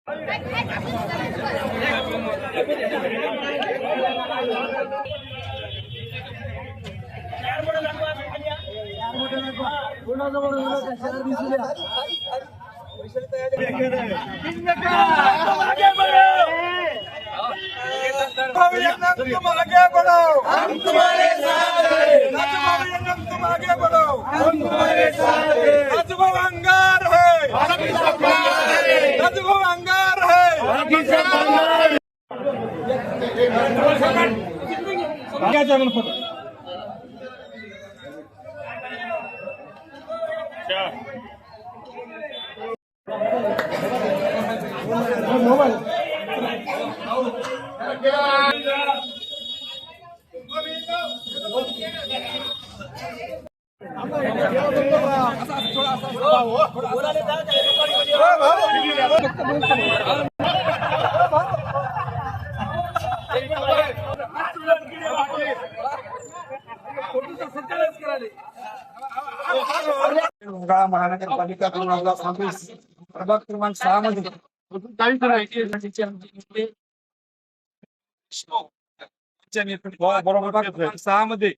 तुम आगे बढ़ो, हम तुम्हारे साथ हैं। तुम आगे बढ़ो, हम तुम्हारे साथ हैं। राजभवन अंगार है, राजभवन अंगार है। क्या जगन फोटो मोबाइल महानगरपालिका प्रभाग क्रमांक 6 मध्ये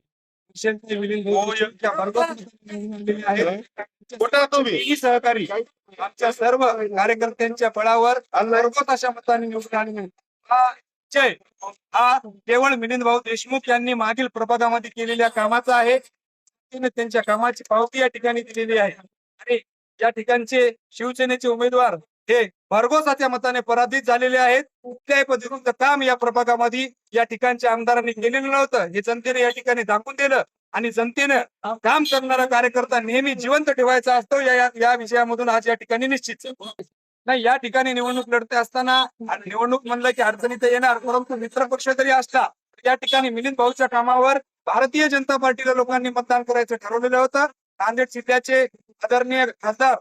सहकारी आमच्या सर्व कार्यकर्त्यांच्या बळावर भरघोस अशा मताने निवडून आले. हा जय हा केवळ मिलिंद भाऊ देशमुख यांनी मागील प्रभागामध्ये केलेल्या कामाचा आहे. त्यांच्या कामाची पावती या ठिकाणी दिलेली आहे आणि या ठिकाणचे शिवसेनेचे उमेदवार हे भरघोसाच्या मताने पराभूत झालेले आहेत. कुठल्याही पद्धतीचं काम या प्रभागामध्ये या ठिकाणच्या आमदारांनी केलेलं नव्हतं. हे जनतेने या ठिकाणी दाखवून दिलं आणि जनतेनं काम करणारा कार्यकर्ता नेहमी जिवंत ठेवायचा असतो या विषयामधून आज या ठिकाणी निश्चित नाही. या ठिकाणी निवडणूक लढते असताना निवडणूक म्हणलं की अडचणी तर येणार, परंतु मित्र पक्ष जरी असला या ठिकाणी मिलिंद भाऊच्या कामावर भारतीय जनता पार्टीला लोकांनी मतदान करायचं ठरवलेलं होतं. नांदेड जिल्ह्याचे आदरणीय खासदार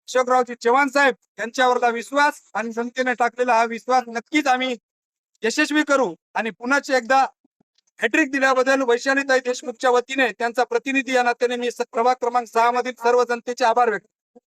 अशोकरावजी चव्हाण साहेब यांच्यावरला विश्वास आणि जनतेने टाकलेला हा विश्वास नक्कीच आम्ही यशस्वी करू आणि पुन्हा एकदा हॅट्रिक दिल्याबद्दल वैशालीताई देशमुखच्या वतीने त्यांचा प्रतिनिधी या नात्याने मी प्रभाग क्रमांक 6 मधील सर्व जनतेचे आभार व्यक्त